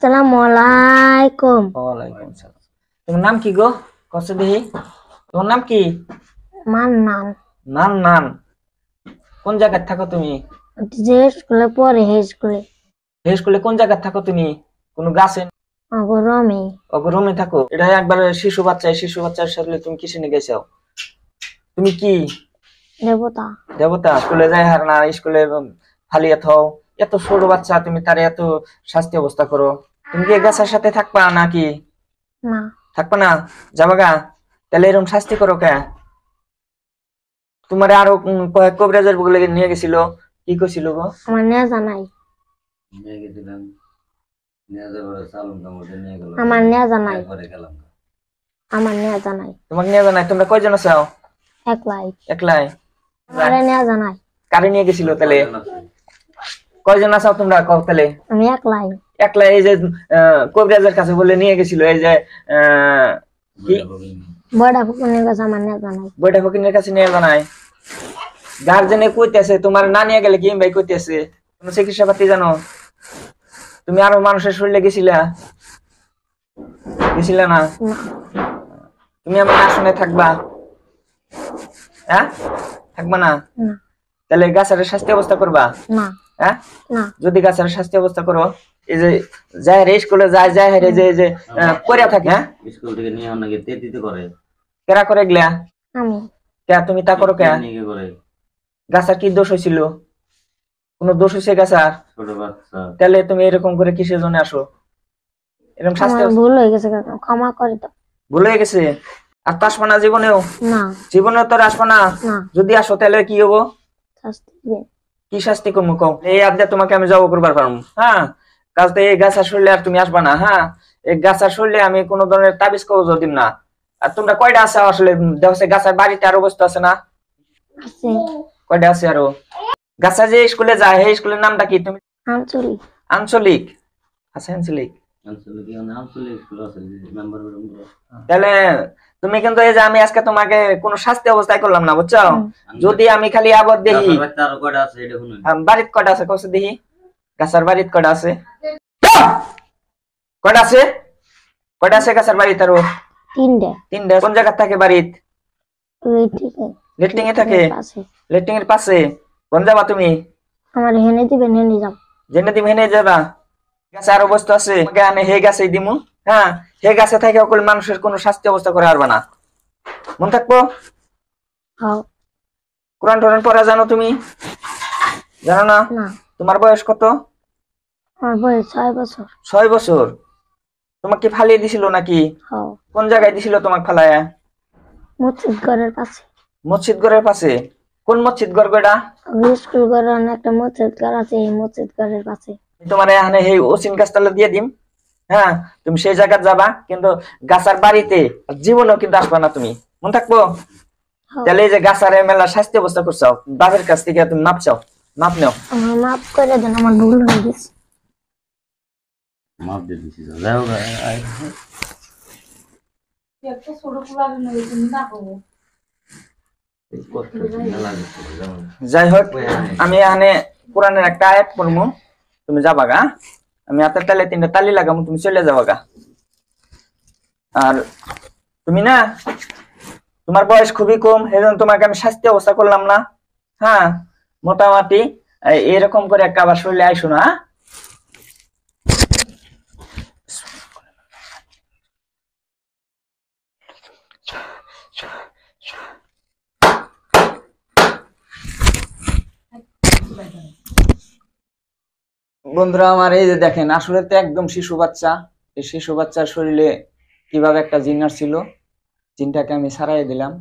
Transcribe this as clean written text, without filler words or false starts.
আসসালামু আলাইকুম। ওয়ালাইকুম সালাম। তোমার নাম কি গো? কত দেখি তোমার নাম কি? মান্নান। নান। কোন জায়গায় থাকো তুমি? যে স্কুলে পড়ে হে স্কুলে এই স্কুলে কোন জায়গায় থাকো তুমি? কোন গাছে অগরমে রুমে থাকো? এটা একবার শিশু বাচ্চা, এই শিশু বাচ্চার সাথে তুমি কিসে নিয়ে গেছো? তুমি কি দেবতা। দেবতা? স্কুলে যাই হার না, স্কুলে ফালিয়ে থাও। এত ছোট বাচ্চা, তুমি তারে এত শাস্তি অবস্থা করো। তুমি কি এই গাছের সাথে থাকবা নাকি? না, থাকবা না? যাবা গা? তাহলে এরকম শাস্তি করো কে? তোমার আরো কবিরাজের বগলে নিয়ে গেছিল, কি কইছিল গো? আমার নেজা নাই। আমার নেজা নাই। আমার নেজা নাই। তোমাকে নিয়ে জানাই? তোমরা কয়জন আছো? একলাই। একলাই? আমার নেজা নাই। কারে নিয়ে গেছিল তাহলে? কয়জন আছো তোমরা কও তাহলে? আমি একলাই। একলাই? এই যে কবিরাজের কাছে বলে নিয়ে গেছিল, এই যে কি বড়া ফুকুনের কাছে আমার নেজা নাই। বইটা ফকিনের কাছে নিয়ে জানাই? গার্জেনে কইতেছে তোমার না নিয়ে গেলে কি ভাই কইতেছে? তুমি চিকিৎসা পাতি জানো? তুমি আরো মানুষের শরীরে গেছিলা গেছিলা না? তুমি আমার আসনে থাকবা? হ্যাঁ, থাকবা না? না, তাহলে গাছের শাস্তি অবস্থা করবা? না, হ্যাঁ, না। যদি গাছের শাস্তি অবস্থা করো, এই যে যায় রে স্কুলে যায় রে, যে কইরা থাকে, হ্যাঁ স্কুল থেকে নিয়ে অনেকে তেতিতে করে। কেরা করে গেলা? আমি। কে তুমি তা করো কে? নিয়ে করে। গাছের কি দোষ হয়েছিল? কোনো দোষ হয়েছে গাছের? ছোট বাচ্চা। তাহলে তুমি এরকম করে কিসের জন্য আসো? এরকম শাস্তি আমার ভুল হয়ে গেছে কাকা, ক্ষমা করে দাও। ভুল হয়ে গেছে? আর তো আসবো না জীবনেও? না, জীবনেও তো আর আসবো না? না। যদি আসো তাহলে কি হবো? শাস্তি দিবেন। কি শাস্তি করবো কও? এই আবদা তোমাকে আমি জব করবার পারবো, হ্যাঁ? কাজটা এই গাছ আসলে আর তুমি আসবা না, হ্যাঁ? এই গাছ আসলে আমি কোনো ধরনের তাবিজ কবজ দিম না। আর তোমরা কয়টা আছে আসলে? দেখো গাছের বাড়িতে আরো বস্তু আছে না? আছে। কয়টা আছে আরো? গাছা যে স্কুলে যায়, সেই স্কুলের নামটা কি? তুমি আঞ্চলিক। আঞ্চলিক আছে? আঞ্চলিক? তাহলে তুমি কিন্তু এই যে আমি আজকে তোমাকে কোন শাস্তি অবস্থায় করলাম না, বুঝছো? যদি আমি খালি আবার দেখি বাড়িত কয়টা আছে কত দেখি? গাছার বাড়িত কয়টা আছে? কয়টা আছে? কয়টা আছে গাছার বাড়িত? আরো তিনটে। তিনটা? কোন জায়গা থাকে বাড়িত? লেট্রিং এ থাকে? পাশে। লেট্রিং এর পাশে? কোন যাবা তুমি? আমার হেনে দিবেন, হেনে যাও। জেনে তুমি হেনে যাবা? গাছে আরো বস্তু আছে, আমি হে গাছে দিমু, হ্যাঁ? হে গাছে থাকে সকল মানুষের কোনো শাস্তি অবস্থা করে পারবা না, মন থাকবো? হ্যাঁ। কোরআন টোরআন পড়া জানো তুমি? জানো না? না। তোমার বয়স কত? আমার বয়স 6 বছর। 6 বছর? তোমাকে ফালিয়ে দিছিল নাকি? হ্যাঁ। কোন জায়গায় দিছিল তোমাকে ফালায়া? মসজিদ ঘরের পাশে। মসজিদ ঘরের পাশে? কোন মসজিদ ঘর গোটা? স্কুল ঘরের একটা মসজিদ ঘর আছে, এই মসজিদ ঘরের পাশে। তোমার এখানে এই ওসিন গাছতলা দিয়ে দিম, হ্যাঁ? তুমি সেই জায়গায় যাবা, কিন্তু গাছার বাড়িতে জীবনেও কিন্তু আসবা না তুমি, মন থাকবো? তাহলে এই যে গাছারে মেলা শাস্তি অবস্থা করছো, বাপের কাছ থেকে তুমি মাপ চাও, মাপ নাও। আমার মাফ করে দেন, আমার ভুল হয়ে গেছে। মাপ দিয়ে দিছি যাও যাই হোক, আমি এখানে কোরআনের একটা আয়াত পড়বো, তুমি যাবা গা। আমি হাতের তালে 3টা তালি লাগাবো, তুমি চলে যাবা গা। আর তুমি না, তোমার বয়স খুবই কম, এজন্য তোমাকে আমি শাস্তি অবস্থা করলাম না, হ্যাঁ? মোটামুটি এরকম করে একটা আবার শরীরে আইসো না, হ্যাঁ? বন্ধুরা আমার, এই যে দেখেন, আসলে তো একদম শিশু বাচ্চা। এই শিশু বাচ্চার শরীরে কিভাবে একটা জিন ছিল, জিনটাকে আমি ছাড়াই দিলাম।